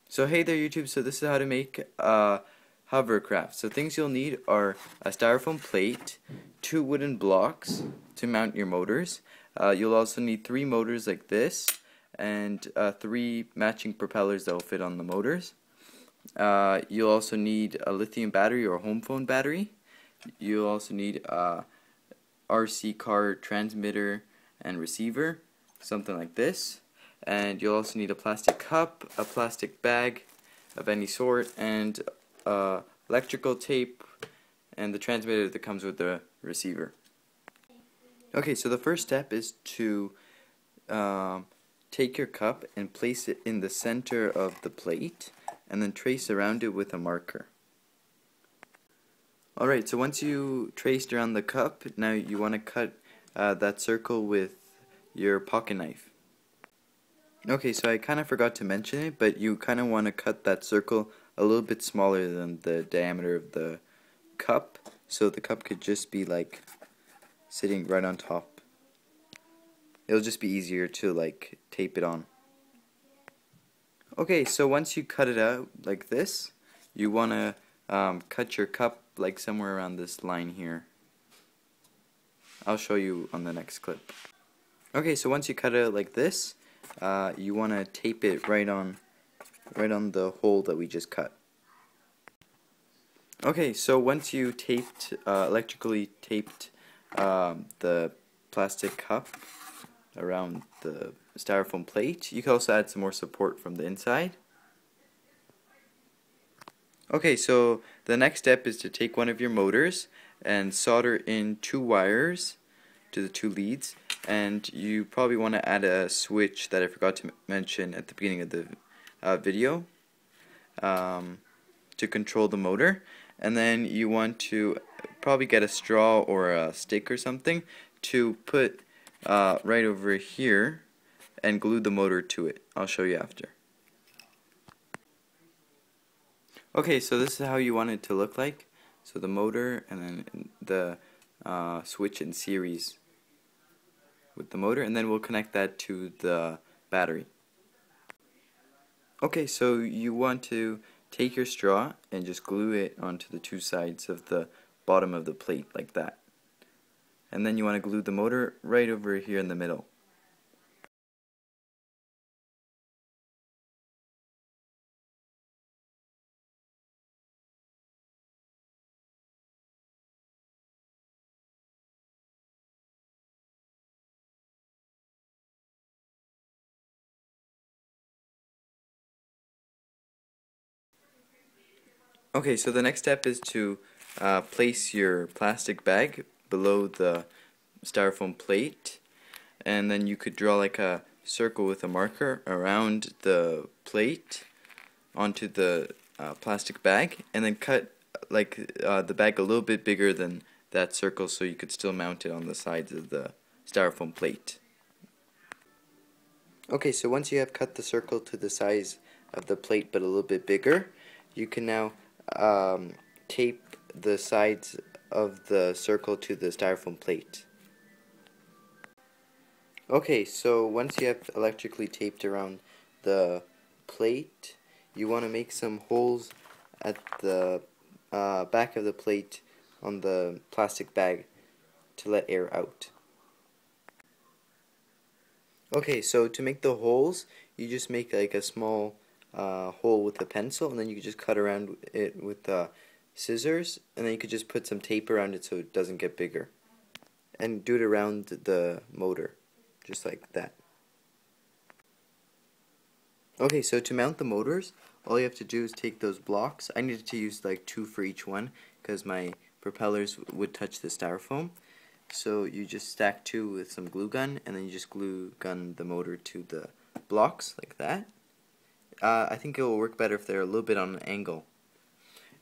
So hey there YouTube, so this is how to make a hovercraft. So things you'll need are a styrofoam plate, 2 wooden blocks to mount your motors. You'll also need 3 motors like this, and 3 matching propellers that will fit on the motors. You'll also need a lithium battery or a home phone battery. You'll also need a RC car transmitter and receiver, something like this. And you'll also need a plastic cup, a plastic bag of any sort, and electrical tape, and the transmitter that comes with the receiver. Okay, so the first step is to take your cup and place it in the center of the plate, and then trace around it with a marker. Alright, so once you traced around the cup, now you want to cut that circle with your pocket knife. Okay, so I kind of forgot to mention it, but you kind of want to cut that circle a little bit smaller than the diameter of the cup, so the cup could just be like sitting right on top. It'll just be easier to like tape it on. Okay, so once you cut it out like this, you want to cut your cup like somewhere around this line here. I'll show you on the next clip. Okay, so once you cut it out like this, you want to tape it right on the hole that we just cut. Okay, so once you electrically taped the plastic cup around the styrofoam plate, you can also add some more support from the inside. Okay, so the next step is to take one of your motors and solder in 2 wires to the 2 leads, and you probably want to add a switch that I forgot to mention at the beginning of the video to control the motor. And then you want to probably get a straw or a stick or something to put right over here and glue the motor to it. I'll show you after. Okay, so this is how you want it to look like. So the motor and then the switch in series with the motor, and then we'll connect that to the battery. Okay, so you want to take your straw and just glue it onto the 2 sides of the bottom of the plate like that. And then you want to glue the motor right over here in the middle. Okay, so the next step is to place your plastic bag below the styrofoam plate, and then you could draw like a circle with a marker around the plate onto the plastic bag, and then cut like the bag a little bit bigger than that circle so you could still mount it on the sides of the styrofoam plate. Okay, so once you have cut the circle to the size of the plate but a little bit bigger, you can now tape the sides of the circle to the styrofoam plate. Okay, so once you have electrically taped around the plate, you want to make some holes at the back of the plate on the plastic bag to let air out. Okay, so to make the holes, you just make like a small hole with a pencil, and then you can just cut around it with scissors, and then you could just put some tape around it so it doesn't get bigger. And do it around the motor, just like that. Okay, so to mount the motors, all you have to do is take those blocks. I needed to use like 2 for each one because my propellers would touch the styrofoam. So you just stack 2 with some glue gun, and then you just glue gun the motor to the blocks like that. I think it will work better if they're a little bit on an angle.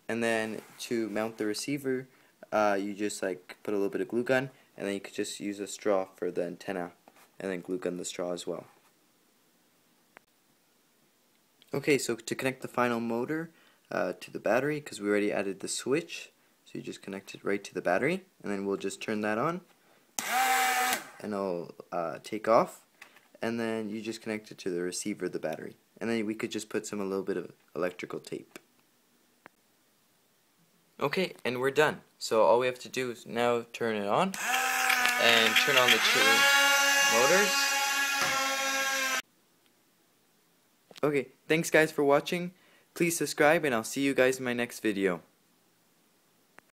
And then to mount the receiver, you just like put a little bit of glue gun, and then you could just use a straw for the antenna, and then glue gun the straw as well. Okay, so to connect the final motor to the battery, because we already added the switch, so you just connect it right to the battery, and then we'll just turn that on, and it'll take off, and then you just connect it to the receiver of the battery. and then we could just put a little bit of electrical tape. Okay, and we're done. So all we have to do is now turn it on and turn on the two motors. Okay, thanks guys for watching. Please subscribe and I'll see you guys in my next video.